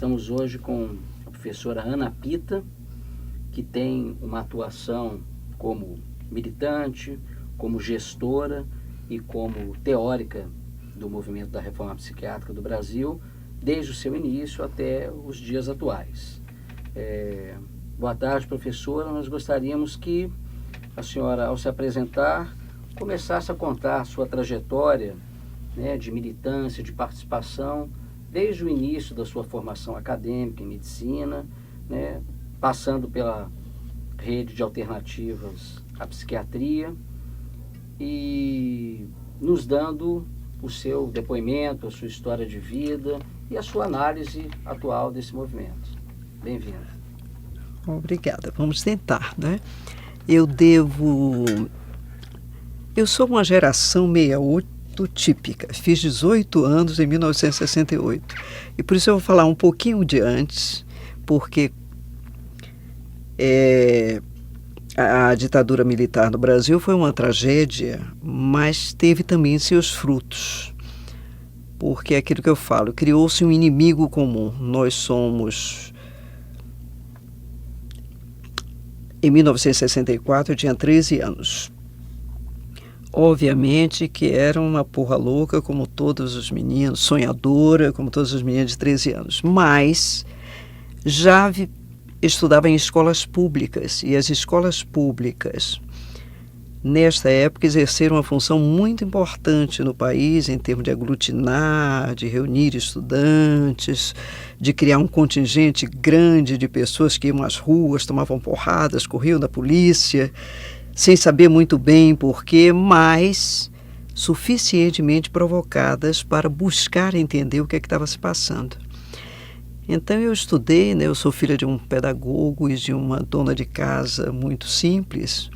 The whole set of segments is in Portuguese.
estamos hoje com a professora Ana Pita, que tem uma atuação como militante, como gestora e como teórica do movimento da reforma psiquiátrica do Brasil, desde o seu início até os dias atuais. Boa tarde, professora. Nós gostaríamos que a senhora, ao se apresentar, começasse a contar a sua trajetória, né, de militância, de participação, desde o início da sua formação acadêmica em medicina, né, passando pela rede de alternativas à psiquiatria e nos dando o seu depoimento, a sua história de vida e a sua análise atual desse movimento. Bem-vinda. Obrigada. Vamos tentar, né? Eu sou uma geração 68 típica. Fiz 18 anos em 1968. E por isso eu vou falar um pouquinho de antes, porque a ditadura militar no Brasil foi uma tragédia, mas teve também seus frutos. Porque é aquilo que eu falo, criou-se um inimigo comum. Nós somos... Em 1964 eu tinha 13 anos. Obviamente que era uma porra louca, como todos os meninos, sonhadora, como todos os meninos de 13 anos. Mas já estudava em escolas públicas, e as escolas públicas, nesta época, exerceram uma função muito importante no país em termos de aglutinar, de reunir estudantes, de criar um contingente grande de pessoas que iam às ruas, tomavam porradas, corriam da polícia, sem saber muito bem porquê, mas suficientemente provocadas para buscar entender o que estava se passando. Então eu estudei, né, eu sou filha de um pedagogo e de uma dona de casa muito simples,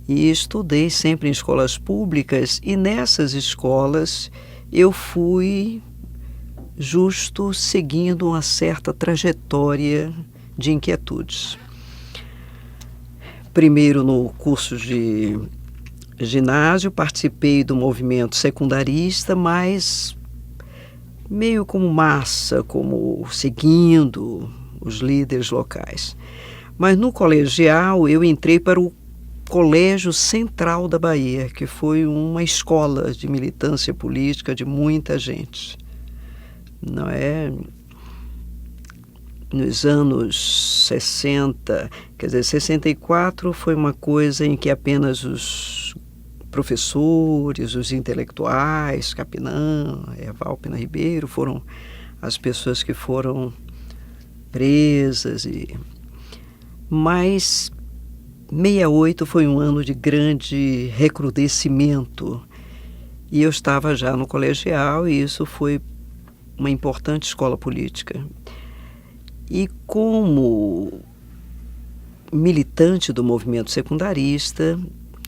e estudei sempre em escolas públicas, e nessas escolas eu fui justo seguindo uma certa trajetória de inquietudes. Primeiro no curso de ginásio, participei do movimento secundarista, mas meio como massa, como seguindo os líderes locais. Mas no colegial eu entrei para o Colégio Central da Bahia, que foi uma escola de militância política de muita gente. Não é? Nos anos 60, quer dizer, 64 foi uma coisa em que apenas os professores, os intelectuais, Capinã, Eval Pina Ribeiro, foram as pessoas que foram presas. Mas 68 foi um ano de grande recrudescimento, e eu estava já no colegial, e isso foi uma importante escola política. E como militante do movimento secundarista,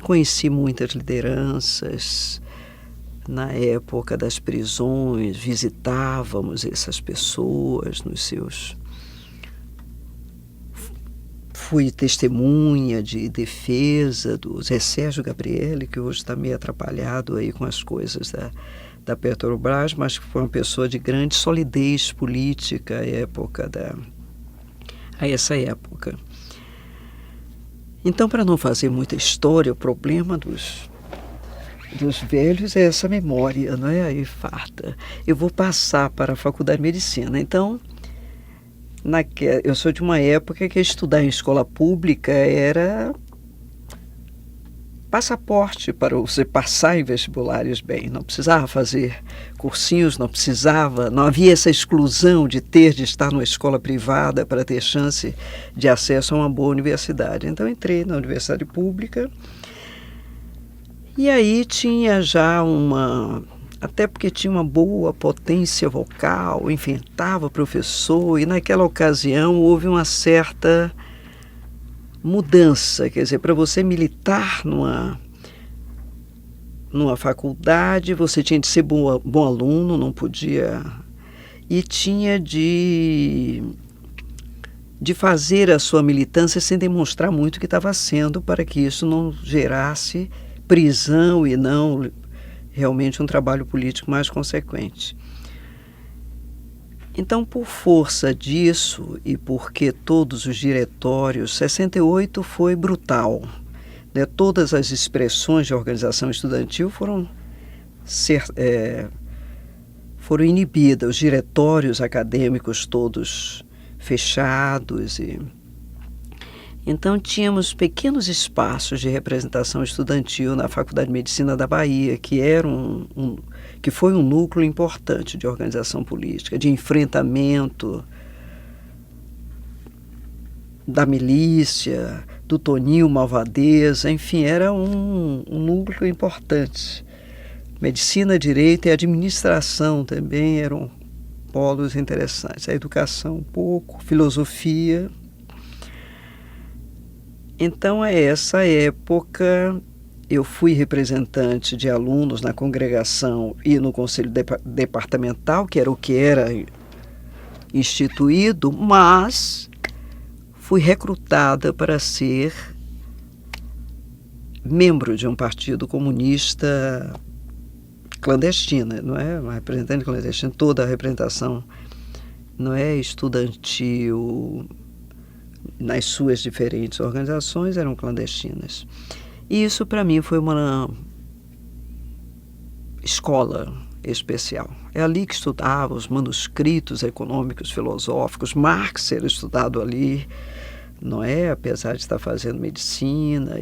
conheci muitas lideranças. Na época das prisões, visitávamos essas pessoas nos seus... Fui testemunha de defesa do Zé Sérgio Gabrielli, que hoje está meio atrapalhado aí com as coisas da Petrobras, mas que foi uma pessoa de grande solidez política a essa época. Então, para não fazer muita história, o problema dos velhos é essa memória, não é? Aí farta. Eu vou passar para a Faculdade de Medicina. Então, eu sou de uma época que estudar em escola pública era passaporte para você passar em vestibulares bem. Não precisava fazer cursinhos, não havia essa exclusão de estar numa escola privada para ter chance de acesso a uma boa universidade. Então entrei na universidade pública, e aí tinha já até porque tinha uma boa potência vocal, enfrentava professor, e naquela ocasião houve uma certa mudança, quer dizer, para você militar numa faculdade, você tinha de ser bom aluno, não podia... E tinha de fazer a sua militância sem demonstrar muito o que estava sendo, para que isso não gerasse prisão e não realmente um trabalho político mais consequente. Então, por força disso e porque todos os diretórios, 68 foi brutal, né? Todas as expressões de organização estudantil foram inibidas, os diretórios acadêmicos todos fechados. Então, tínhamos pequenos espaços de representação estudantil na Faculdade de Medicina da Bahia, que era que foi um núcleo importante de organização política, de enfrentamento da milícia, do Toninho Malvadeza, enfim, era um núcleo importante. Medicina, direito e administração também eram polos interessantes. A educação um pouco, filosofia. Então, a essa época, eu fui representante de alunos na congregação e no conselho departamental, que era o que era instituído, mas fui recrutada para ser membro de um partido comunista clandestina, não é? Uma representante clandestina, toda a representação não é estudantil nas suas diferentes organizações eram clandestinas. E isso para mim foi uma escola especial. É ali que estudava os manuscritos econômicos, filosóficos. Marx era estudado ali, não é? Apesar de estar fazendo medicina.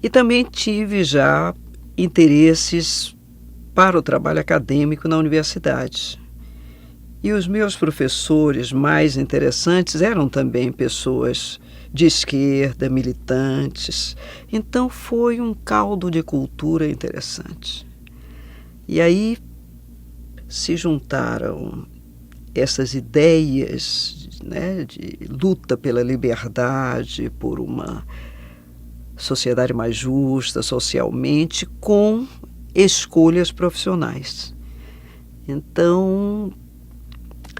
E também tive já interesses para o trabalho acadêmico na universidade. E os meus professores mais interessantes eram também pessoas de esquerda, militantes. Então foi um caldo de cultura interessante. E aí se juntaram essas ideias, né, de luta pela liberdade, por uma sociedade mais justa socialmente, com escolhas profissionais. Então,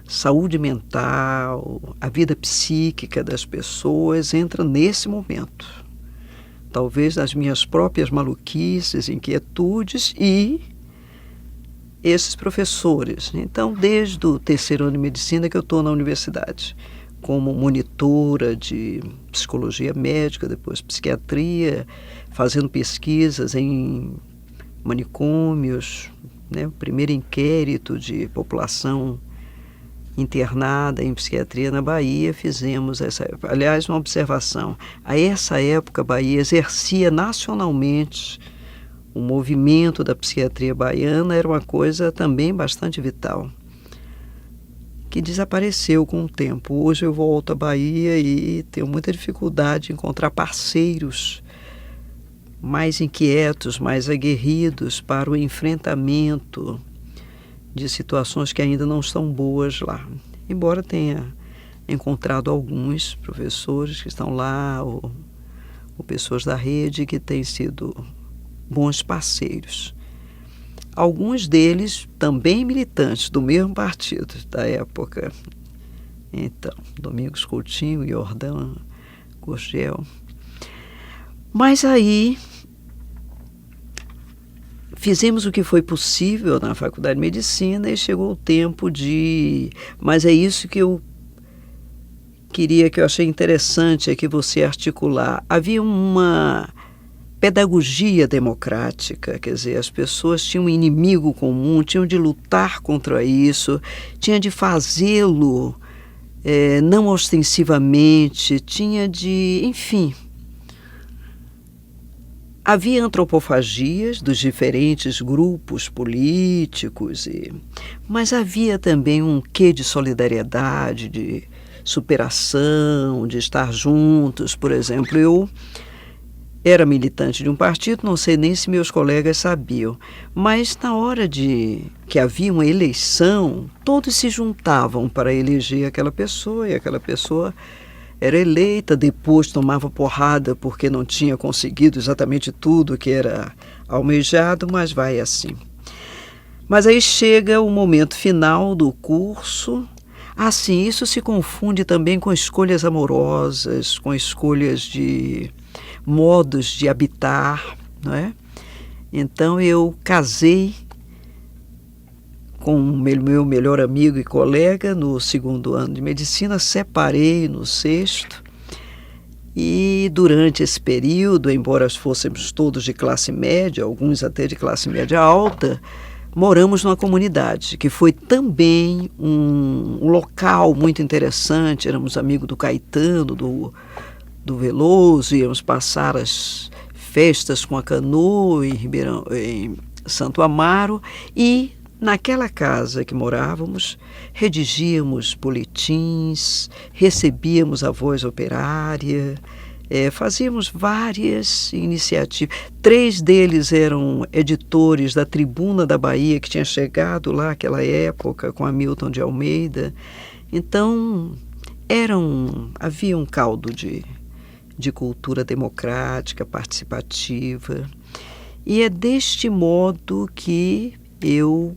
saúde mental, a vida psíquica das pessoas entra nesse momento. Talvez nas minhas próprias maluquices, inquietudes e esses professores. Então, desde o terceiro ano de medicina que eu estou na universidade, como monitora de psicologia médica, depois psiquiatria, fazendo pesquisas em manicômios, né? O primeiro inquérito de população internada em psiquiatria na Bahia, fizemos essa, aliás, uma observação. A essa época, a Bahia exercia nacionalmente o movimento da psiquiatria baiana, era uma coisa também bastante vital, que desapareceu com o tempo. Hoje eu volto à Bahia e tenho muita dificuldade em encontrar parceiros mais inquietos, mais aguerridos para o enfrentamento de situações que ainda não estão boas lá. Embora tenha encontrado alguns professores que estão lá, ou pessoas da rede que têm sido bons parceiros. Alguns deles também militantes do mesmo partido da época. Então, Domingos Coutinho, Jordão, Gurgel. Mas aí fizemos o que foi possível na Faculdade de Medicina e chegou o tempo de... Mas é isso que eu queria, que eu achei interessante, é que você articular. Havia uma pedagogia democrática, quer dizer, as pessoas tinham um inimigo comum, tinham de lutar contra isso, tinha de fazê-lo não ostensivamente, tinha de... Enfim... Havia antropofagias dos diferentes grupos políticos, mas havia também um quê de solidariedade, de superação, de estar juntos. Por exemplo, eu era militante de um partido, não sei nem se meus colegas sabiam, mas na hora que havia uma eleição, todos se juntavam para eleger aquela pessoa, e aquela pessoa era eleita, depois tomava porrada porque não tinha conseguido exatamente tudo que era almejado, mas vai assim. Mas aí chega o momento final do curso. Assim, isso se confunde também com escolhas amorosas, com escolhas de modos de habitar, não é? Então eu casei com o meu melhor amigo e colega no 2º ano de medicina, separei no 6º. E durante esse período, embora fôssemos todos de classe média, alguns até de classe média alta, moramos numa comunidade, que foi também um local muito interessante. Éramos amigos do Caetano, do Veloso, íamos passar as festas com a canoa em Santo Amaro, e naquela casa que morávamos, redigíamos boletins, recebíamos a Voz Operária, fazíamos várias iniciativas. 3 deles eram editores da Tribuna da Bahia, que tinha chegado lá naquela época com Hamilton de Almeida. Então, havia um caldo de cultura democrática, participativa. E é deste modo que eu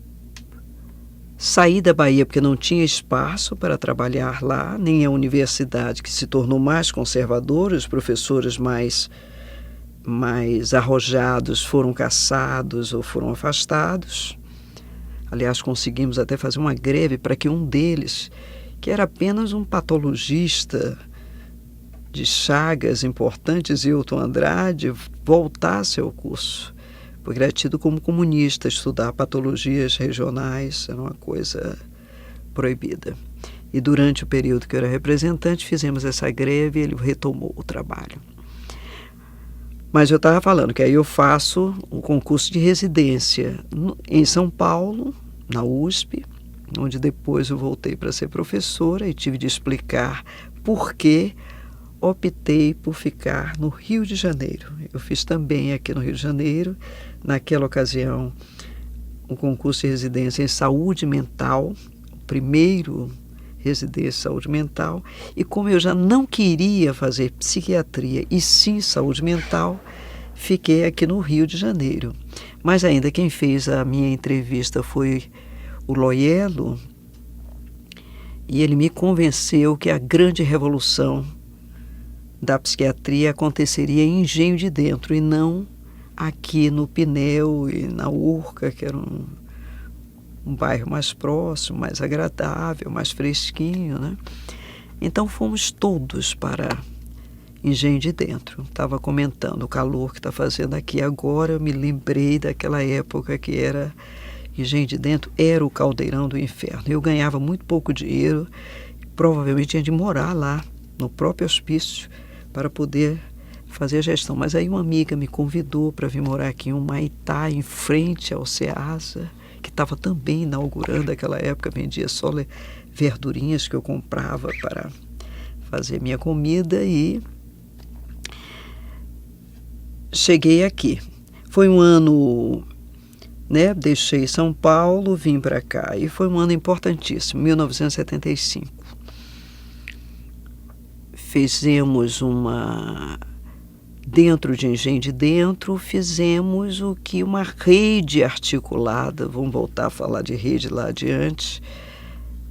saí da Bahia, porque não tinha espaço para trabalhar lá, nem a universidade, que se tornou mais conservadora. Os professores mais arrojados foram cassados ou foram afastados. Aliás, conseguimos até fazer uma greve para que um deles, que era apenas um patologista de chagas importantes, Hilton Andrade, voltasse ao curso, porque era tido como comunista. Estudar patologias regionais era uma coisa proibida. E durante o período que eu era representante, fizemos essa greve e ele retomou o trabalho. Mas eu estava falando que aí eu faço um concurso de residência em São Paulo, na USP, onde depois eu voltei para ser professora e tive de explicar por que optei por ficar no Rio de Janeiro. Eu fiz também aqui no Rio de Janeiro, naquela ocasião, um concurso de residência em saúde mental, o primeiro residência em saúde mental, e como eu já não queria fazer psiquiatria e sim saúde mental, fiquei aqui no Rio de Janeiro. Mas ainda quem fez a minha entrevista foi o Loiello, e ele me convenceu que a grande revolução da psiquiatria aconteceria em Engenho de Dentro e não aqui no Pinel e na Urca, que era um bairro mais próximo, mais agradável, mais fresquinho, né? Então fomos todos para Engenho de Dentro. Estava comentando o calor que está fazendo aqui agora, eu me lembrei daquela época que era Engenho de Dentro, era o caldeirão do inferno. Eu ganhava muito pouco dinheiro, provavelmente tinha de morar lá, no próprio hospício, para poder fazer a gestão. Mas aí uma amiga me convidou para vir morar aqui em Humaitá, em frente ao Ceasa, que estava também inaugurando aquela época, vendia só verdurinhas que eu comprava para fazer minha comida, e cheguei aqui. Foi um ano, né? Deixei São Paulo, vim para cá, e foi um ano importantíssimo, 1975. Fizemos dentro de Engenho de Dentro, fizemos o que uma rede articulada, vamos voltar a falar de rede lá adiante,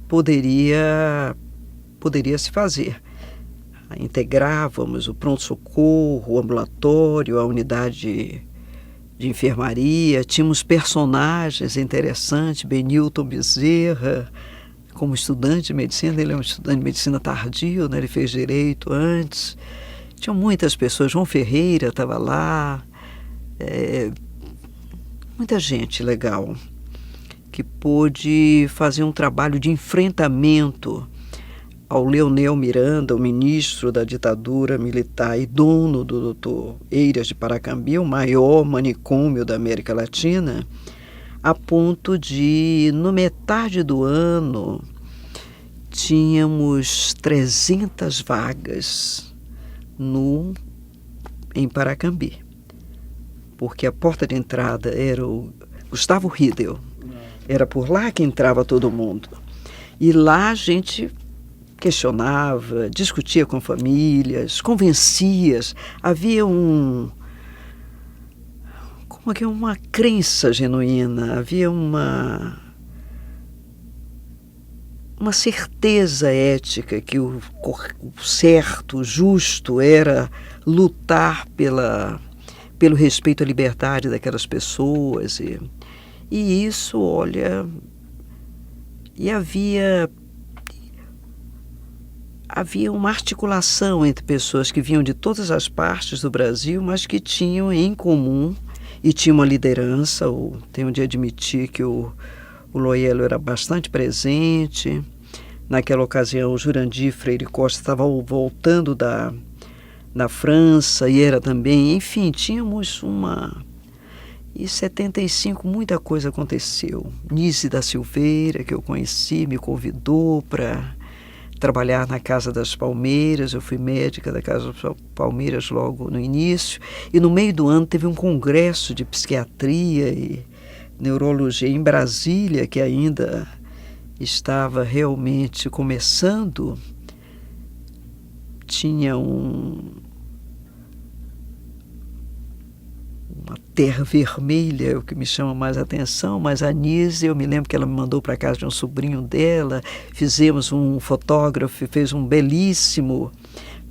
poderia se fazer. Integrávamos o pronto-socorro, o ambulatório, a unidade de enfermaria, tínhamos personagens interessantes, Benilton Bezerra, como estudante de medicina. Ele é um estudante de medicina tardio, né? Ele fez direito antes. Tinham muitas pessoas, João Ferreira estava lá, muita gente legal, que pôde fazer um trabalho de enfrentamento ao Leonel Miranda, o ministro da ditadura militar e dono do Dr. Eiras de Paracambi, o maior manicômio da América Latina, a ponto de, no metade do ano, tínhamos 300 vagas em Paracambi, porque a porta de entrada era o Gustavo Riedel, era por lá que entrava todo mundo. E lá a gente questionava, discutia com famílias, convencia. Havia uma crença genuína, havia uma certeza ética que o certo, o justo era lutar pelo respeito à liberdade daquelas pessoas. E isso, olha, E havia uma articulação entre pessoas que vinham de todas as partes do Brasil, mas que tinham em comum e tinham uma liderança. Tenho de admitir que o Loielo era bastante presente. Naquela ocasião, o Jurandir Freire Costa estava voltando da França e era também, enfim, tínhamos Em 75 muita coisa aconteceu. Nise da Silveira, que eu conheci, me convidou para trabalhar na Casa das Palmeiras. Eu fui médica da Casa das Palmeiras logo no início. E no meio do ano teve um congresso de psiquiatria e neurologia em Brasília, que ainda estava realmente começando. Tinha uma terra vermelha, é o que me chama mais atenção, mas a Nise, eu me lembro que ela me mandou para casa de um sobrinho dela, um fotógrafo fez um belíssimo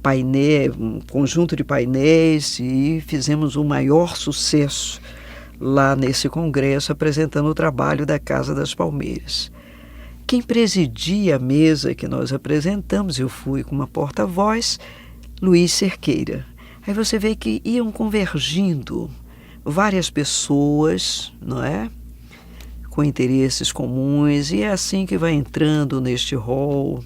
painel, um conjunto de painéis, e fizemos o maior sucesso lá nesse congresso, apresentando o trabalho da Casa das Palmeiras. Quem presidia a mesa que nós apresentamos, eu fui com uma porta-voz, Luiz Cerqueira. Aí você vê que iam convergindo várias pessoas, não é? Com interesses comuns, e é assim que vai entrando neste rol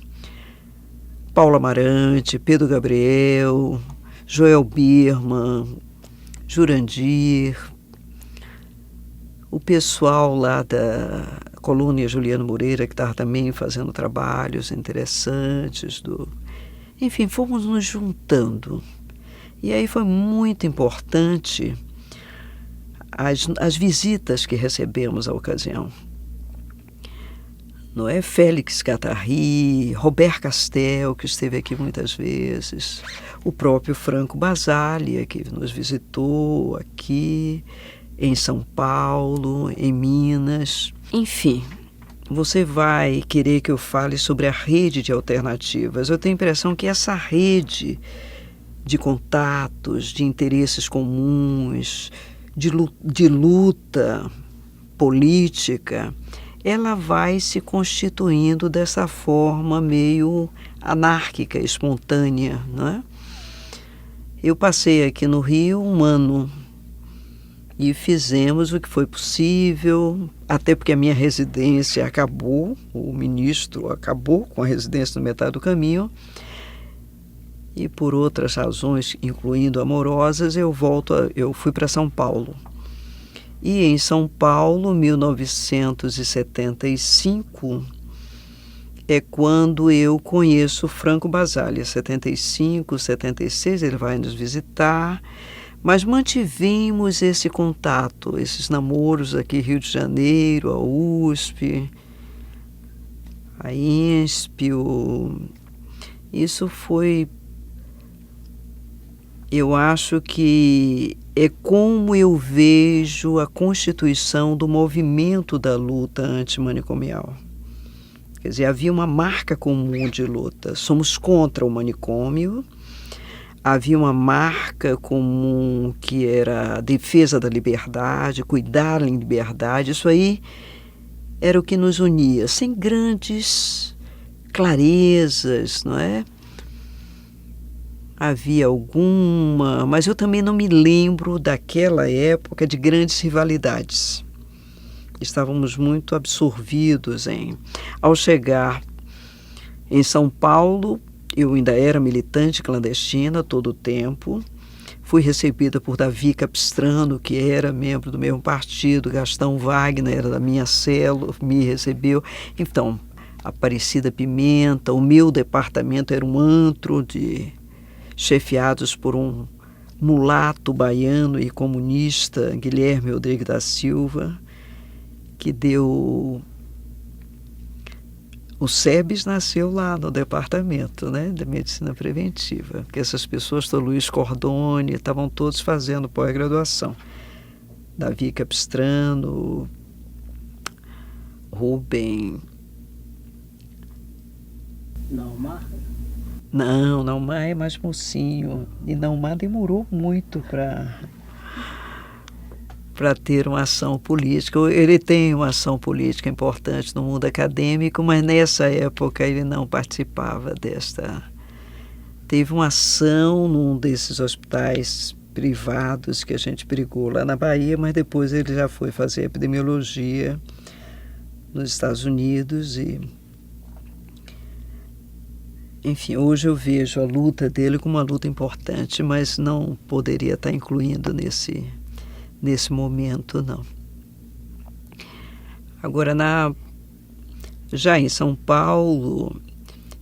Paulo Amarante, Pedro Gabriel, Joel Birman, Jurandir, o pessoal lá da Colônia Juliano Moreira, que estava também fazendo trabalhos interessantes. Enfim, fomos nos juntando. E aí foi muito importante as visitas que recebemos à ocasião. Não é? Félix Catarri, Robert Castel, que esteve aqui muitas vezes, o próprio Franco Basaglia, que nos visitou aqui, em São Paulo, em Minas. Enfim, você vai querer que eu fale sobre a rede de alternativas. Eu tenho a impressão que essa rede de contatos, de interesses comuns, de luta política, ela vai se constituindo dessa forma meio anárquica, espontânea, não é? Eu passei aqui no Rio um ano e fizemos o que foi possível, até porque a minha residência acabou, o ministro acabou com a residência no metade do caminho, e por outras razões, incluindo amorosas, eu fui para São Paulo. E em São Paulo, 1975, é quando eu conheço Franco Basaglia. 75, 76, ele vai nos visitar, mas mantivemos esse contato, esses namoros aqui, Rio de Janeiro, a USP, a INSP. Isso foi, eu acho que é como eu vejo a constituição do movimento da luta antimanicomial. Quer dizer, havia uma marca comum de luta. Somos contra o manicômio. Havia uma marca comum que era a defesa da liberdade, cuidar em liberdade. Isso aí era o que nos unia, sem grandes clarezas, não é? Havia alguma, mas eu também não me lembro daquela época de grandes rivalidades. Estávamos muito absorvidos Ao chegar em São Paulo, eu ainda era militante clandestina todo o tempo. Fui recebida por Davi Capistrano, que era membro do mesmo partido. Gastão Wagner era da minha célula, me recebeu. Então, Aparecida Pimenta, o meu departamento era um antro chefiados por um mulato baiano e comunista, Guilherme Rodrigues da Silva, que deu... O SEBS nasceu lá no departamento, né, da medicina preventiva, porque essas pessoas, o Luiz Cordone, estavam todos fazendo pós-graduação. Davi Capistrano, Rubem... Naumar é mais mocinho. E Naumar demorou muito para para ter uma ação política. Ele tem uma ação política importante no mundo acadêmico, mas nessa época ele não participava desta. Teve uma ação num desses hospitais privados que a gente brigou lá na Bahia, mas depois ele já foi fazer epidemiologia nos Estados Unidos e, enfim, hoje eu vejo a luta dele como uma luta importante, mas não poderia estar incluindo nesse momento, não. Agora, já em São Paulo,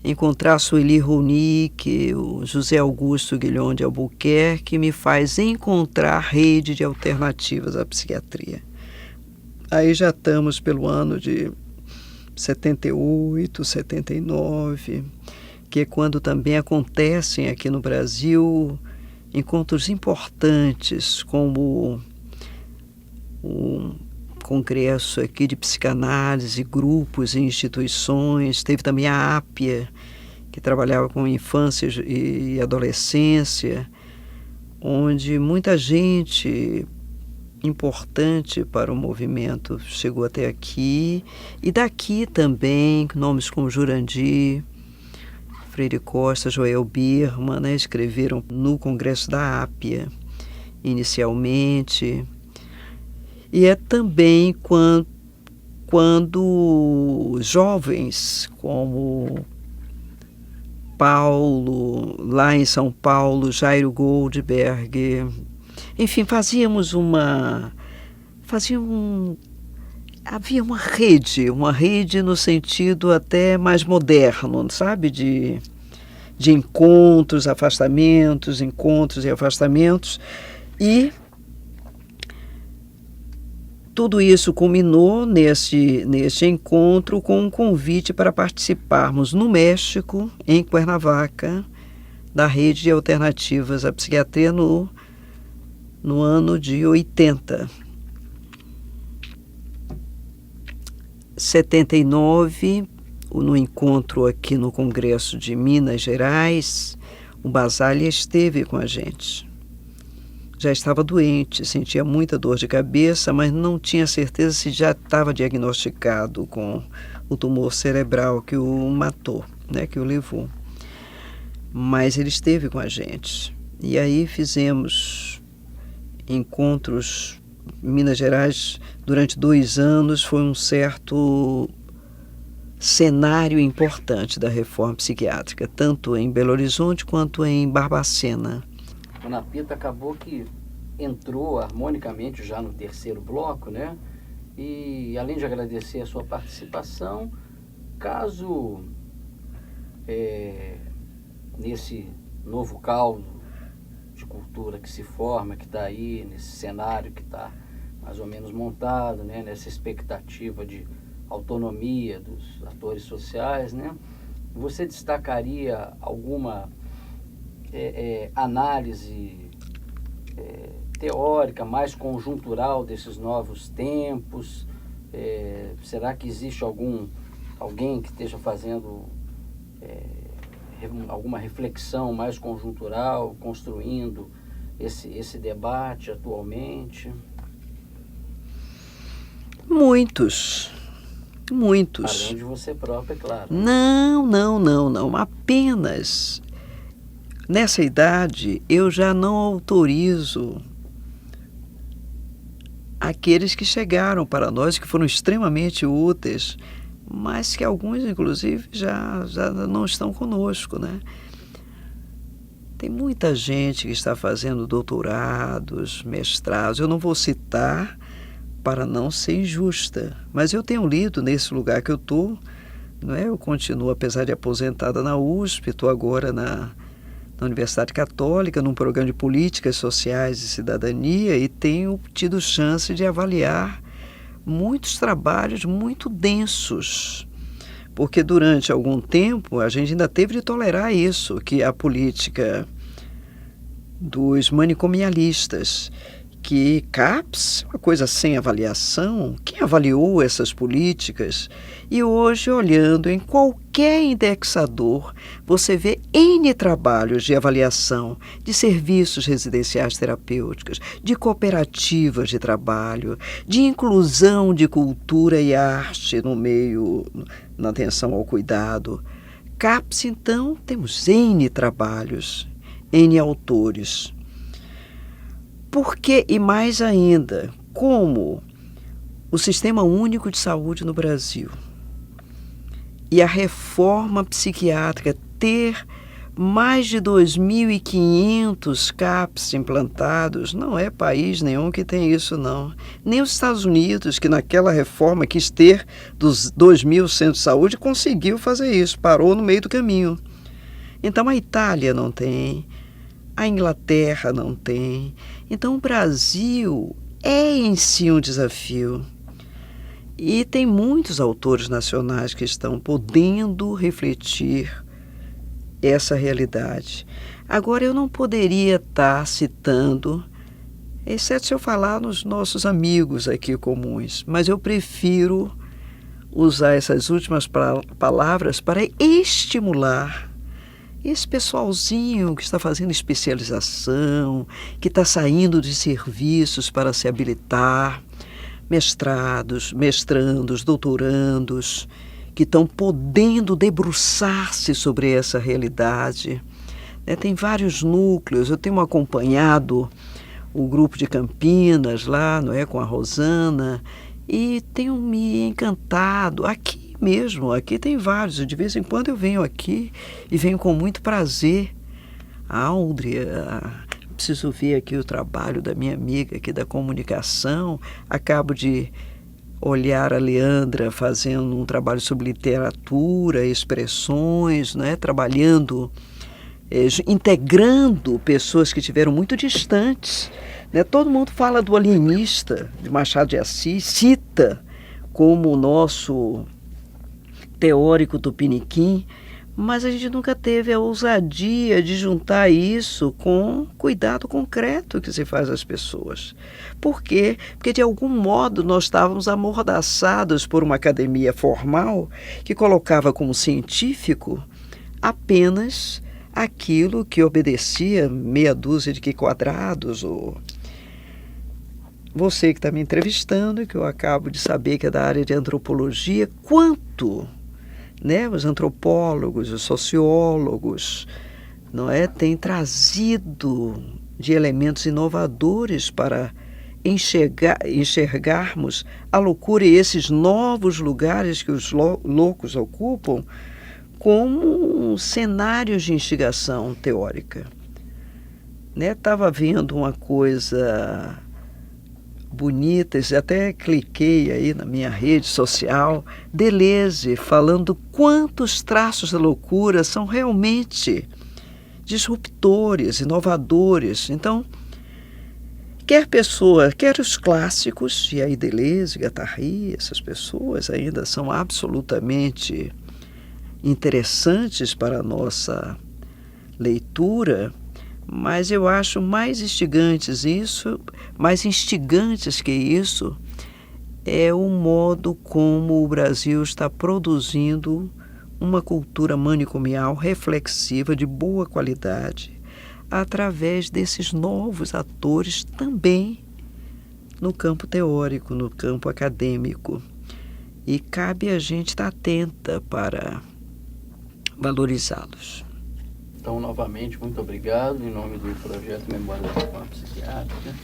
encontrar Sueli Ronick, o José Augusto Guilhom de Albuquerque, me faz encontrar rede de alternativas à psiquiatria. Aí já estamos pelo ano de 78, 79, que é quando também acontecem aqui no Brasil encontros importantes, como o congresso aqui de psicanálise, grupos e instituições. Teve também a APIA, que trabalhava com infância e adolescência, onde muita gente importante para o movimento chegou até aqui. E daqui também, nomes como Jurandir, Freire Costa, Joel Birman, né, escreveram no congresso da APIA, inicialmente. E é também quando jovens como Paulo, lá em São Paulo, Jairo Goldberg, enfim, havia uma rede no sentido até mais moderno, sabe, de encontros, afastamentos, encontros e afastamentos, e tudo isso culminou neste encontro com um convite para participarmos no México, em Cuernavaca, da rede de alternativas à psiquiatria no ano de 80. 79, no encontro aqui no Congresso de Minas Gerais, o Basaglia esteve com a gente. Já estava doente, sentia muita dor de cabeça, mas não tinha certeza se já estava diagnosticado com o tumor cerebral que o matou, né, que o levou. Mas ele esteve com a gente. E aí fizemos encontros em Minas Gerais durante 2 anos. Foi um certo cenário importante da reforma psiquiátrica, tanto em Belo Horizonte quanto em Barbacena. Ana Pita acabou que entrou harmonicamente já no terceiro bloco, né? E além de agradecer a sua participação, caso nesse novo caldo de cultura que se forma, que está aí, nesse cenário que está mais ou menos montado, né? Nessa expectativa de autonomia dos atores sociais, né? Você destacaria alguma análise teórica, mais conjuntural desses novos tempos? Será que existe alguém que esteja fazendo alguma reflexão mais conjuntural, construindo esse debate atualmente? Muitos. Além de você própria, é claro. Não. Apenas nessa idade eu já não autorizo aqueles que chegaram para nós, que foram extremamente úteis, mas que alguns, inclusive, já não estão conosco, né? Tem muita gente que está fazendo doutorados, mestrados. Eu não vou citar para não ser injusta, mas eu tenho lido nesse lugar que eu estou, não é? Eu continuo, apesar de aposentada na USP, estou agora na Universidade Católica, num programa de políticas sociais e cidadania, e tenho tido chance de avaliar muitos trabalhos muito densos, porque durante algum tempo a gente ainda teve de tolerar isso, que a política dos manicomialistas, que CAPES, uma coisa sem avaliação, quem avaliou essas políticas? E hoje, olhando em qualquer indexador, você vê N trabalhos de avaliação de serviços residenciais terapêuticos, de cooperativas de trabalho, de inclusão de cultura e arte no meio, na atenção ao cuidado. CAPES, então, temos N trabalhos, N autores. Porque, e mais ainda, como o Sistema Único de Saúde no Brasil e a reforma psiquiátrica ter mais de 2.500 CAPs implantados, não é país nenhum que tem isso, não. Nem os Estados Unidos, que naquela reforma quis ter dos 2.000 centros de saúde, conseguiu fazer isso, parou no meio do caminho. Então a Itália não tem, a Inglaterra não tem. Então o Brasil é em si um desafio. E tem muitos autores nacionais que estão podendo refletir essa realidade. Agora, eu não poderia estar citando, exceto se eu falar nos nossos amigos aqui comuns, mas eu prefiro usar essas últimas palavras para estimular esse pessoalzinho que está fazendo especialização, que está saindo de serviços para se habilitar, mestrados, mestrandos, doutorandos, que estão podendo debruçar-se sobre essa realidade. Tem vários núcleos, eu tenho acompanhado o grupo de Campinas lá, não é, com a Rosana, e tenho me encantado. Aqui mesmo, aqui tem vários, de vez em quando eu venho aqui e venho com muito prazer. A Áudria, preciso ver aqui o trabalho da minha amiga aqui da comunicação, acabo de olhar a Leandra fazendo um trabalho sobre literatura, expressões, né? Trabalhando, integrando pessoas que estiveram muito distantes. Né? Todo mundo fala do alienista, de Machado de Assis, cita como o nosso teórico tupiniquim, mas a gente nunca teve a ousadia de juntar isso com cuidado concreto que se faz às pessoas. Por quê? Porque, de algum modo, nós estávamos amordaçados por uma academia formal que colocava como científico apenas aquilo que obedecia meia dúzia de quadrados. Ou você que está me entrevistando, que eu acabo de saber que é da área de antropologia, quanto... Né? Os antropólogos, os sociólogos, não é? Têm trazido de elementos inovadores para enxergarmos a loucura e esses novos lugares que os loucos ocupam como cenários de instigação teórica. Estava vendo uma coisa bonita, até cliquei aí na minha rede social, Deleuze falando quantos traços da loucura são realmente disruptores, inovadores. Então, quer os clássicos, e aí Deleuze, Guattari, essas pessoas ainda são absolutamente interessantes para a nossa leitura, mas eu acho mais instigantes que isso, é o modo como o Brasil está produzindo uma cultura manicomial reflexiva de boa qualidade, através desses novos atores também no campo teórico, no campo acadêmico. E cabe a gente estar atenta para valorizá-los. Então, novamente, muito obrigado, em nome do Projeto Memória da Reforma Psiquiátrica.